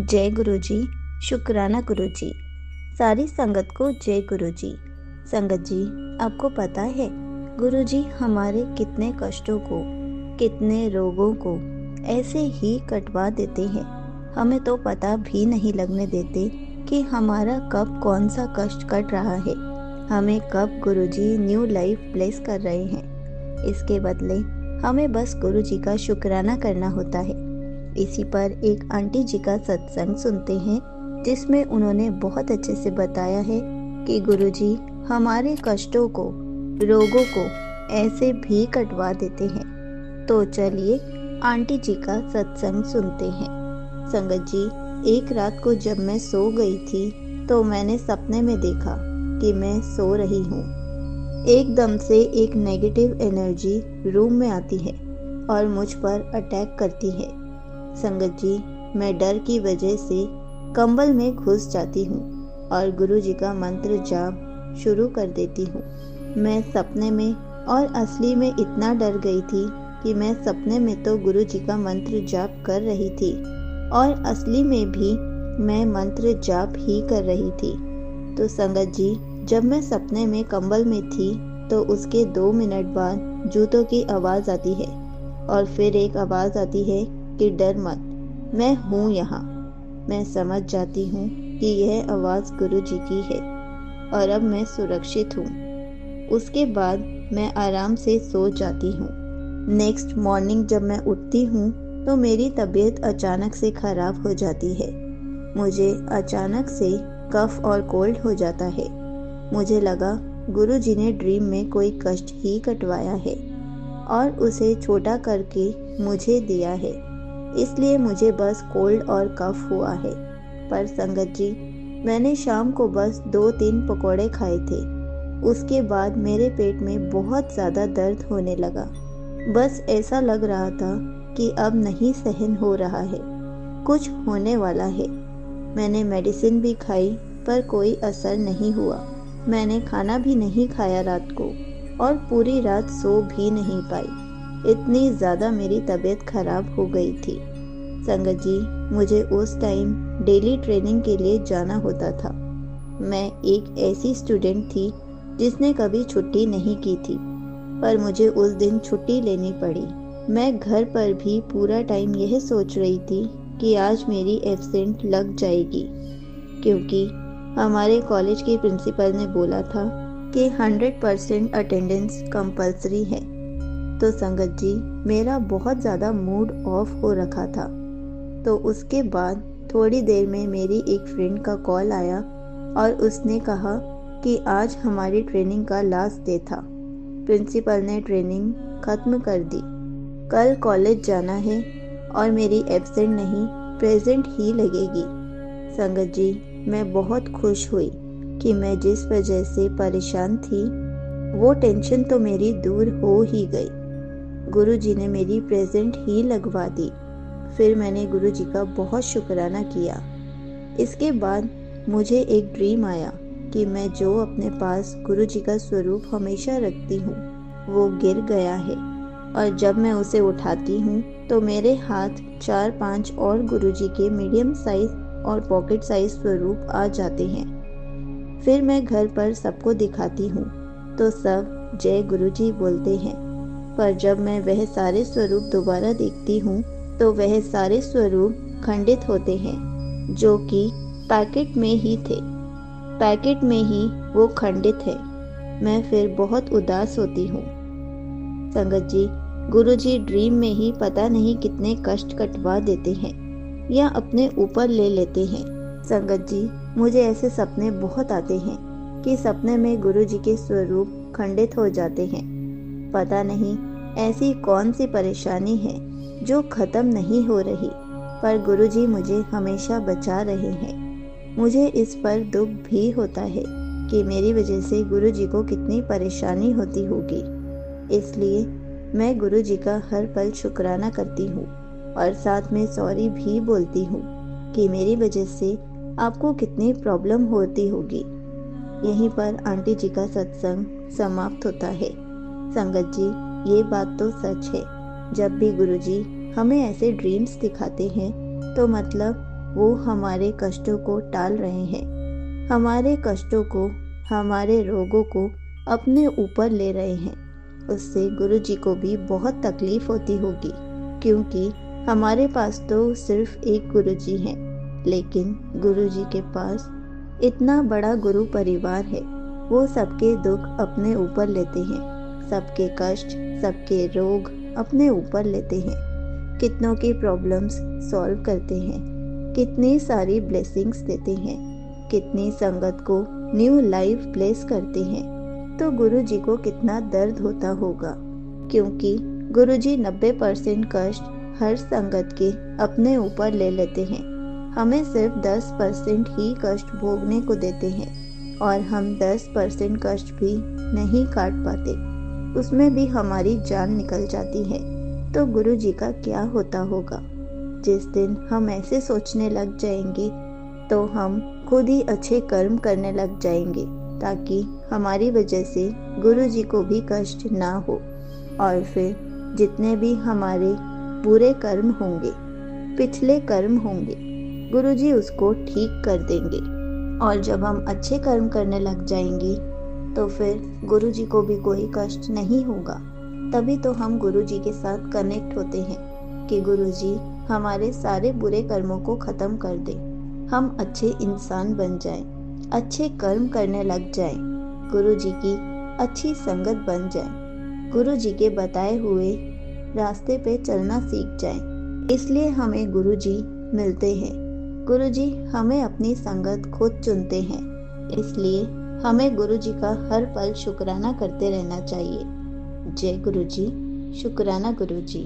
जय गुरुजी। शुक्राना गुरुजी। सारी संगत को जय गुरुजी। संगत जी, आपको पता है गुरुजी हमारे कितने कष्टों को, कितने रोगों को ऐसे ही कटवा देते हैं। हमें तो पता भी नहीं लगने देते कि हमारा कब कौन सा कष्ट कट रहा है, हमें कब गुरुजी न्यू लाइफ ब्लेस कर रहे हैं। इसके बदले हमें बस गुरुजी का शुक्राना करना होता है। इसी पर एक आंटी जी का सत्संग सुनते हैं जिसमें उन्होंने बहुत अच्छे से बताया है कि गुरुजी हमारे कष्टों को, रोगों को ऐसे भी कटवा देते हैं। तो चलिए आंटी जी का सत्संग सुनते हैं। संगत जी, एक रात को जब मैं सो गई थी तो मैंने सपने में देखा कि मैं सो रही हूँ। एकदम से एक नेगेटिव एनर्जी रूम में आती है और मुझ पर अटैक करती है। संगत जी, मैं डर की वजह से कंबल में घुस जाती हूँ और गुरुजी का मंत्र जाप शुरू कर देती हूँ। मैं सपने में और असली में इतना डर गई थी कि मैं सपने में तो गुरुजी का मंत्र जाप कर रही थी और असली में भी मैं मंत्र जाप ही कर रही थी। तो संगत जी, जब मैं सपने में कंबल में थी तो उसके 2 मिनट बाद जूतों की आवाज़ आती है और फिर एक आवाज़ आती है कि डर मत, मैं हूँ यहाँ। मैं समझ जाती हूँ कि यह आवाज़ गुरुजी की है और अब मैं सुरक्षित हूँ। उसके बाद मैं आराम से सो जाती हूँ। नेक्स्ट मॉर्निंग जब मैं उठती हूँ तो मेरी तबीयत अचानक से ख़राब हो जाती है। मुझे अचानक से कफ और कोल्ड हो जाता है। मुझे लगा गुरुजी ने ड्रीम में कोई कष्ट ही कटवाया है और उसे छोटा करके मुझे दिया है, इसलिए मुझे बस कोल्ड और कफ हुआ है। पर संगत जी, मैंने शाम को बस 2-3 पकौड़े खाए थे। उसके बाद मेरे पेट में बहुत ज़्यादा दर्द होने लगा। बस ऐसा लग रहा था कि अब नहीं सहन हो रहा है, कुछ होने वाला है। मैंने मेडिसिन भी खाई पर कोई असर नहीं हुआ। मैंने खाना भी नहीं खाया रात को और पूरी रात सो भी नहीं पाई। इतनी ज़्यादा मेरी तबीयत खराब हो गई थी। संगत जी, मुझे उस टाइम डेली ट्रेनिंग के लिए जाना होता था। मैं एक ऐसी स्टूडेंट थी जिसने कभी छुट्टी नहीं की थी, पर मुझे उस दिन छुट्टी लेनी पड़ी। मैं घर पर भी पूरा टाइम यह सोच रही थी कि आज मेरी एब्सेंट लग जाएगी, क्योंकि हमारे कॉलेज के प्रिंसिपल ने बोला था कि 100% अटेंडेंस कंपलसरी है। तो संगत जी, मेरा बहुत ज़्यादा मूड ऑफ हो रखा था। तो उसके बाद थोड़ी देर में मेरी एक फ्रेंड का कॉल आया और उसने कहा कि आज हमारी ट्रेनिंग का लास्ट डे था। प्रिंसिपल ने ट्रेनिंग ख़त्म कर दी। कल कॉलेज जाना है और मेरी एब्सेंट नहीं, प्रेजेंट ही लगेगी। संगत जी, मैं बहुत खुश हुई कि मैं जिस वजह से परेशान थी वो टेंशन तो मेरी दूर हो ही गई। गुरुजी ने मेरी प्रेजेंट ही लगवा दी। फिर मैंने गुरुजी का बहुत शुक्राना किया। इसके बाद मुझे एक ड्रीम आया कि मैं जो अपने पास गुरुजी का स्वरूप हमेशा रखती हूँ वो गिर गया है, और जब मैं उसे उठाती हूँ तो मेरे हाथ 4-5 और गुरुजी के मीडियम साइज और पॉकेट साइज स्वरूप आ जाते हैं। फिर मैं घर पर सबको दिखाती हूँ तो सब जय गुरुजी बोलते हैं, पर जब मैं वह सारे स्वरूप दोबारा देखती हूँ तो वह सारे स्वरूप खंडित होते हैं, जो कि पैकेट में ही थे। पैकेट में ही वो खंडित है। मैं फिर बहुत उदास होती हूँ। संगत जी, गुरुजी ड्रीम में ही पता नहीं कितने कष्ट कटवा देते हैं या अपने ऊपर ले लेते हैं। संगत जी, मुझे ऐसे सपने बहुत आते हैं कि सपने में गुरुजी के स्वरूप खंडित हो जाते हैं। पता नहीं ऐसी कौन सी परेशानी है जो ख़त्म नहीं हो रही, पर गुरुजी मुझे हमेशा बचा रहे हैं। मुझे इस पर दुख भी होता है कि मेरी वजह से गुरुजी को कितनी परेशानी होती होगी। इसलिए मैं गुरुजी का हर पल शुक्राना करती हूँ और साथ में सॉरी भी बोलती हूँ कि मेरी वजह से आपको कितनी प्रॉब्लम होती होगी। यहीं पर आंटी जी का सत्संग समाप्त होता है। संगत जी, ये बात तो सच है। जब भी गुरुजी हमें ऐसे ड्रीम्स दिखाते हैं तो मतलब वो हमारे कष्टों को टाल रहे हैं, हमारे कष्टों को, हमारे रोगों को अपने ऊपर ले रहे हैं। उससे गुरुजी को भी बहुत तकलीफ होती होगी, क्योंकि हमारे पास तो सिर्फ एक गुरुजी हैं, लेकिन गुरुजी के पास इतना बड़ा गुरु परिवार है। वो सबके दुख अपने ऊपर लेते हैं, सबके कष्ट, सबके रोग अपने ऊपर लेते हैं, कितनों की प्रॉब्लम्स सॉल्व करते हैं, कितनी सारी ब्लेसिंग्स देते हैं, कितनी संगत को न्यू लाइफ ब्लेस करते हैं। तो गुरुजी को कितना दर्द होता होगा, क्योंकि गुरुजी 90% कष्ट हर संगत के अपने ऊपर ले लेते हैं। हमें सिर्फ 10% ही कष्ट भोगने को देते हैं, और हम 10% कष्ट भी नहीं काट पाते, उसमें भी हमारी जान निकल जाती है। तो गुरुजी का क्या होता होगा। जिस दिन हम ऐसे सोचने लग जाएंगे तो हम खुद ही अच्छे कर्म करने लग जाएंगे, ताकि हमारी वजह से गुरुजी को भी कष्ट ना हो। और फिर जितने भी हमारे बुरे कर्म होंगे, पिछले कर्म होंगे, गुरुजी उसको ठीक कर देंगे। और जब हम अच्छे कर्म करने लग जाएंगे तो फिर गुरुजी को भी कोई कष्ट नहीं होगा। तभी तो हम गुरुजी के साथ कनेक्ट होते हैं कि गुरुजी हमारे सारे बुरे कर्मों को ख़त्म कर दें, हम अच्छे इंसान बन जाएं, अच्छे कर्म करने लग जाएं, गुरुजी की अच्छी संगत बन जाएं, गुरुजी के बताए हुए रास्ते पे चलना सीख जाएं। इसलिए हमें गुरुजी मिलते हैं, गुरुजी हमें अपनी संगत खुद चुनते हैं। इसलिए हमें गुरुजी का हर पल शुक्राना करते रहना चाहिए। जय गुरुजी, शुक्राना गुरुजी।